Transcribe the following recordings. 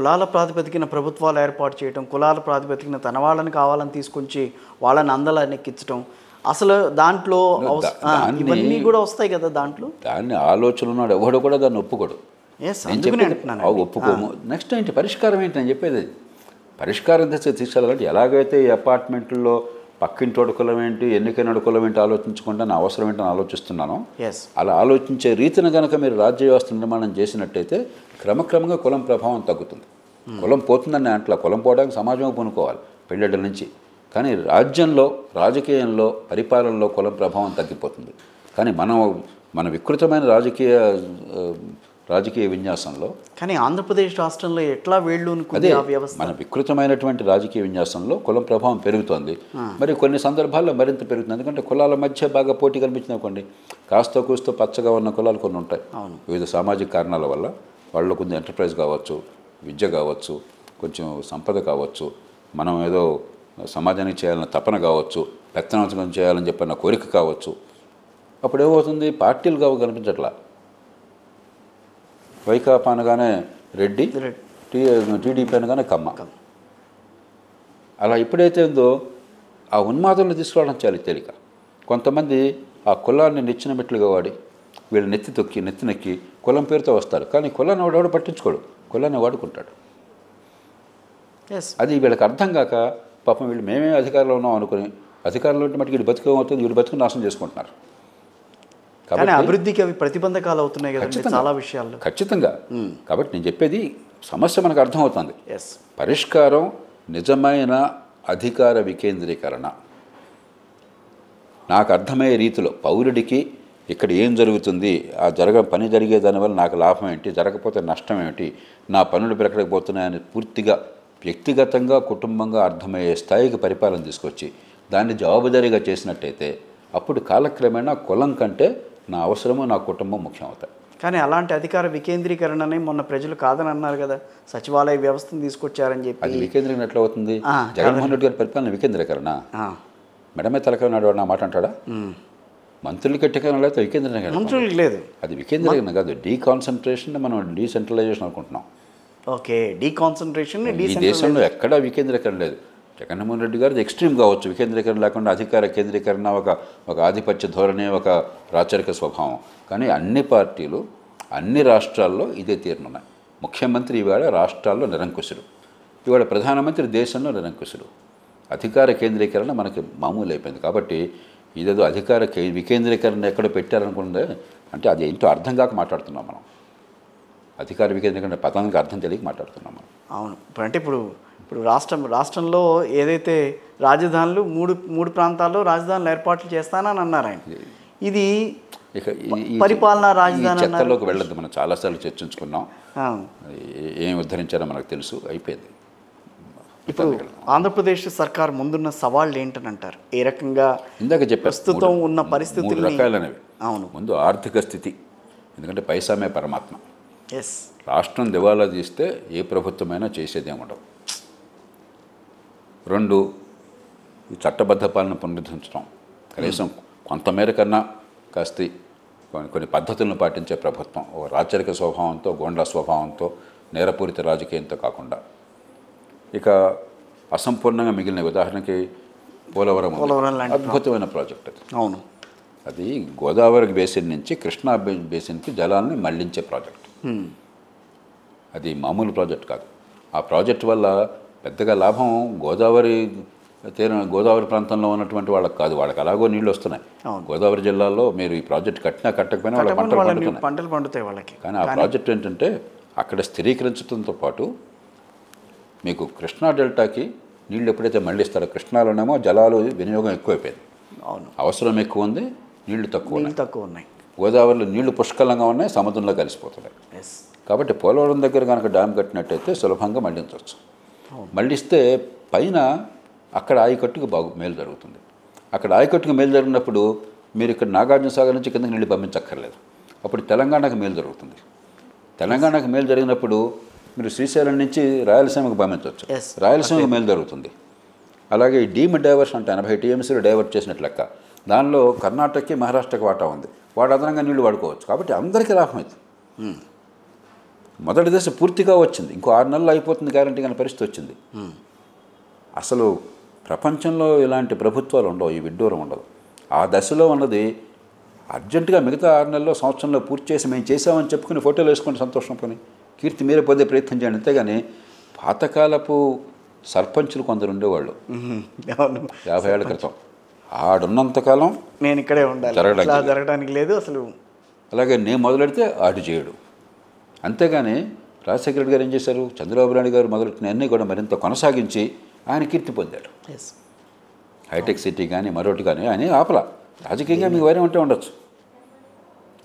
కులాల ప్రాతిపదికన ప్రభుత్వాలు ఏర్పాటు చేయడం, కులాల ప్రాతిపదికన తన వాళ్ళని కావాలని తీసుకొచ్చి వాళ్ళని అందలాన్ని ఎక్కించడం, అసలు దాంట్లో ఇవన్నీ కూడా వస్తాయి కదా దాంట్లో. దాన్ని ఆలోచన ఉన్నాడు ఎవడు కూడా దాన్ని ఒప్పుకోడు. ఒప్పుకోము. నెక్స్ట్ ఏంటి పరిష్కారం ఏంటి నేను చెప్పేది. పరిష్కారం తీసుకెళ్ళాలంటే ఎలాగైతే ఈ అపార్ట్మెంట్లో పక్కింటి కులం ఏంటి, ఎన్నికైన కులం ఏంటి ఆలోచించకుండా నా అవసరం ఏంటని ఆలోచిస్తున్నాను. అలా ఆలోచించే రీతిని కనుక మీరు రాజ్య వ్యవస్థ నిర్మాణం చేసినట్టయితే క్రమక్రమంగా కులం ప్రభావం తగ్గుతుంది. కులం పోతుందని అట్లా కులం పోవడానికి సమాజం పూనుకోవాలి పెళ్ళిళ్ళ నుంచి. కానీ రాజ్యంలో, రాజకీయంలో, పరిపాలనలో కులం ప్రభావం తగ్గిపోతుంది. కానీ మన వికృతమైన రాజకీయ విన్యాసంలో, కానీ ఆంధ్రప్రదేశ్ రాష్ట్రంలో ఎట్లా వేళ్ళు వ్యవస్థ, మన వికృతమైనటువంటి రాజకీయ విన్యాసంలో కులం ప్రభావం పెరుగుతోంది. మరి కొన్ని సందర్భాల్లో మరింత పెరుగుతుంది. ఎందుకంటే కులాల మధ్య బాగా పోటీ కల్పించింది అనుకోండి, కాస్త కూస్తో పచ్చగా ఉన్న కులాలు కొన్ని ఉంటాయి. వివిధ సామాజిక కారణాల వల్ల వాళ్ళు కొంచెం ఎంటర్ప్రైజ్ కావచ్చు, విద్య కావచ్చు, కొంచెం సంపద కావచ్చు, మనం ఏదో సమాజానికి చేయాలన్న తపన కావచ్చు, పెత్తనాంశం చేయాలని చెప్పిన కోరిక కావచ్చు. అప్పుడు ఏమవుతుంది, పార్టీలుగా కనిపించట్లా. వైకాపా అనగానే రెడ్డి, టీడీపీ అనగానే కమ్మ. అలా ఎప్పుడైతే ఉందో ఆ ఉన్మాదంలో తీసుకురావడం చాలా తేలిక. కొంతమంది ఆ కులాన్ని నెచ్చిన మెట్లుగా వాడి వీళ్ళు నెత్తి నెక్కి కులం పేరుతో వస్తారు. కానీ కులాన్ని వాడు పట్టించుకోడు, కులాన్ని వాడుకుంటాడు. అది వీళ్ళకి అర్థం కాక పాపం వీళ్ళు మేమే అధికారంలో ఉన్నాం అనుకుని, అధికారంలో ఉంటే మటుకు వీడు బతుకేమవుతుంది, వీడు బతుకుని నాశనం చేసుకుంటున్నారు. కాబట్టి అభివృద్ధికి అవి ప్రతిబంధకాలు అవుతున్నాయి కదా చాలా విషయాల్లో. ఖచ్చితంగా. కాబట్టి నేను చెప్పేది సమస్య మనకు అర్థమవుతుంది. పరిష్కారం నిజమైన అధికార వికేంద్రీకరణ. నాకు అర్థమయ్యే రీతిలో పౌరుడికి ఇక్కడ ఏం జరుగుతుంది, ఆ పని జరిగే దానివల్ల నాకు లాభం ఏంటి, జరగకపోతే నష్టం ఏమిటి, నా పనులు పెరగకపోతున్నాయని పూర్తిగా వ్యక్తిగతంగా, కుటుంబంగా అర్థమయ్యే స్థాయికి పరిపాలన తీసుకొచ్చి దాన్ని జవాబుదారీగా చేసినట్టయితే అప్పుడు కాలక్రమేణా కులం కంటే నా అవసరము, నా కుటుంబం ముఖ్యం అవుతాయి. కానీ అలాంటి అధికార వికేంద్రీకరణని మొన్న ప్రజలు కాదని అన్నారు కదా, సచివాలయ వ్యవస్థను తీసుకొచ్చారని చెప్పి. అది వికేంద్రీకరణ ఎట్లా అవుతుంది? జగన్మోహన్ రెడ్డి గారి పరిపాలన వికేంద్రీకరణ. మెడమే తలకాయ నాడు నా మాట అంటాడా? మంత్రులు కట్టికరణ లేకపోతే వికేంద్రీకరణ. మంత్రులకు లేదు, అది వికేంద్రీకరణ కాదు, డీకాన్సన్ట్రేషన్. మనం డీసెంట్రలైజేషన్ అనుకుంటున్నాం. ఓకే, డీకాన్సన్ట్రేషన్. ఈ దేశంలో ఎక్కడా వికేంద్రీకరణ లేదు. జగన్మోహన్ రెడ్డి గారిది ఎక్స్ట్రీమ్ కావచ్చు, వికేంద్రీకరణ లేకుండా అధికార కేంద్రీకరణ, ఒక ఆధిపత్య ధోరణి, ఒక రాచరిక స్వభావం. కానీ అన్ని పార్టీలు అన్ని రాష్ట్రాల్లో ఇదే తీరునున్నాయి. ముఖ్యమంత్రి ఇవాళ రాష్ట్రాల్లో నిరంకుశుడు, ఇవాళ ప్రధానమంత్రి దేశంలో నిరంకుశుడు. అధికార కేంద్రీకరణ మనకి మామూలు అయిపోయింది. కాబట్టి ఇదేదో అధికార వికేంద్రీకరణ ఎక్కడ పెట్టారనుకుంటే అంటే అది ఏంటో అర్థం కాక మాట్లాడుతున్నాం మనం. అధికార వికేంద్రీకరణ పదానికి అర్థం తెలియక మాట్లాడుతున్నాం మనం. అవును. అంటే ఇప్పుడు రాష్ట్రంలో ఏదైతే రాజధానులు మూడు ప్రాంతాల్లో రాజధానులు ఏర్పాట్లు చేస్తానని అన్నారు ఆయన. ఇది పరిపాలనా రాజధాని చర్చలోకి వెళ్ళద్దు, మనం చాలాసార్లు చర్చించుకున్నాం. ఏం ఉద్ధరించారో మనకు తెలుసు, అయిపోయింది. ఇప్పుడు ఆంధ్రప్రదేశ్ సర్కార్ ముందున్న సవాళ్ళు ఏంటని అంటారు? ఏ రకంగా ఇందాక చెప్పారు, ప్రస్తుతం ఉన్న పరిస్థితులు రకాలనేవి. అవును. ముందు ఆర్థిక స్థితి, ఎందుకంటే పైసామే పరమాత్మ. రాష్ట్రం దివాలా తీస్తే ఏ ప్రభుత్వమైనా చేసేదేముండవు. 2, ఈ చట్టబద్ధ పాలన పునరుద్ధరించడం, కనీసం కొంతమేర కన్నా కాస్త కొన్ని పద్ధతులను పాటించే ప్రభుత్వం, ఒక రాచరిక స్వభావంతో, గోండా స్వభావంతో, నేరపూరిత రాజకీయంతో కాకుండా. ఇక అసంపూర్ణంగా మిగిలిన, ఉదాహరణకి పోలవరం అద్భుతమైన ప్రాజెక్ట్ అది. అవును. అది గోదావరి బేసిన్ నుంచి కృష్ణా బేసిన్కి జలాన్ని మళ్లించే ప్రాజెక్ట్. అది మామూలు ప్రాజెక్ట్ కాదు. ఆ ప్రాజెక్ట్ వల్ల పెద్దగా లాభం గోదావరి ప్రాంతంలో ఉన్నటువంటి వాళ్ళకి కాదు, వాళ్ళకి అలాగో నీళ్ళు వస్తున్నాయి. గోదావరి జిల్లాలో మీరు ఈ ప్రాజెక్ట్ కట్టకపోయినా వాళ్ళ పంటలు పండుతాయి వాళ్ళకి. కానీ ఆ ప్రాజెక్ట్ ఏంటంటే అక్కడ స్థిరీకరించడంతో పాటు మీకు కృష్ణా డెల్టాకి నీళ్ళు ఎప్పుడైతే మళ్ళిస్తారో, కృష్ణాలోనేమో జలాలు వినియోగం ఎక్కువైపోయింది, అవసరం ఎక్కువ ఉంది, నీళ్లు తక్కువ ఉన్నాయి. గోదావరిలో నీళ్లు పుష్కలంగా ఉన్నాయి, సముద్రంలో కలిసిపోతున్నాయి. కాబట్టి పోలవరం దగ్గర కనుక డ్యామ్ కట్టినట్టయితే సులభంగా మళ్లించవచ్చు. మళ్ళిస్తే పైన అక్కడ ఆయకట్టుకు మేలు జరుగుతుంది. అక్కడ ఆయకట్టుకు మేలు జరిగినప్పుడు మీరు ఇక్కడ నాగార్జున సాగర్ నుంచి కిందకి నీళ్ళు పంపించక్కర్లేదు. అప్పుడు తెలంగాణకు మేలు జరుగుతుంది. తెలంగాణకు మేలు జరిగినప్పుడు మీరు శ్రీశైలం నుంచి రాయలసీమకు పంపించవచ్చు, రాయలసీమకు మేలు జరుగుతుంది. అలాగే ఈ డీమ్ డైవర్షన్ అంటే 80 TMCలు డైవర్ట్ చేసినట్లు లెక్క, దానిలో కర్ణాటకకి మహారాష్ట్రకి వాటా ఉంది, వాడు అదనంగా నీళ్లు వాడుకోవచ్చు. కాబట్టి అందరికీ లాభం అవుతుంది. మొదటి దశ పూర్తిగా వచ్చింది, ఇంకో 6 నెలలు అయిపోతుంది గ్యారంటీ అనే పరిస్థితి వచ్చింది. అసలు ప్రపంచంలో ఇలాంటి ప్రభుత్వాలు ఉండవు, ఈ విడ్డూరం ఉండదు. ఆ దశలో ఉన్నది అర్జెంటుగా మిగతా 6 నెలల్లో సంవత్సరంలో పూర్తి చేసి మేము చేసామని చెప్పుకుని ఫోటోలు వేసుకొని సంతోషం పని కీర్తి మీరే పొందే ప్రయత్నం చేయండి. అంతేగాని పాతకాలపు సర్పంచులు కొందరు ఉండేవాళ్ళు 50 ఏళ్ల క్రితం, ఆడున్నంతకాలం నేను ఇక్కడే ఉండాలి, జరగడానికి లేదు అసలు. అలాగే నేను మొదలెడితే ఆడు చేయడు. అంతేగాని రాజశేఖర రెడ్డి గారు ఏం చేశారు, చంద్రబాబు నాయుడు గారు మొదలెట్టిన అన్నీ కూడా మరింత కొనసాగించి ఆయన కీర్తి పొందాడు. హైటెక్ సిటీ కానీ మరొకటి కానీ ఆయన ఆపల. రాజకీయంగా మీకు వైరం ఉంటే ఉండొచ్చు,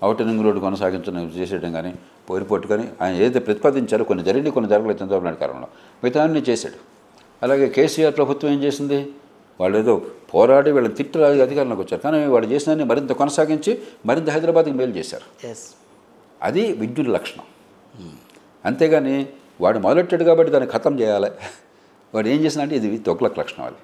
అవుటర్ రింగ్ రోడ్డు కొనసాగించడం చేసేయడం కానీ పోయిపోటు కానీ ఆయన ఏదైతే ప్రతిపాదించారో కొన్ని జరిగి కొన్ని జరగలేదు చంద్రబాబు నాయుడు కాలంలో, మిగతా అన్నీ చేశాడు. అలాగే కేసీఆర్ ప్రభుత్వం ఏం చేసింది, వాళ్ళు ఏదో పోరాడి వీళ్ళని తిట్టు అధికారంలోకి వచ్చారు, కానీ వాళ్ళు చేసినన్ని మరింత కొనసాగించి మరింత హైదరాబాద్కి మేలు చేశారు. అది విద్యుత్ లక్షణం. అంతేగాని వాడు మొదలెట్టాడు కాబట్టి దాన్ని ఖతం చేయాలి, వాడు ఏం చేసినా అంటే ఇది తొక్లక్ లక్షణం. అది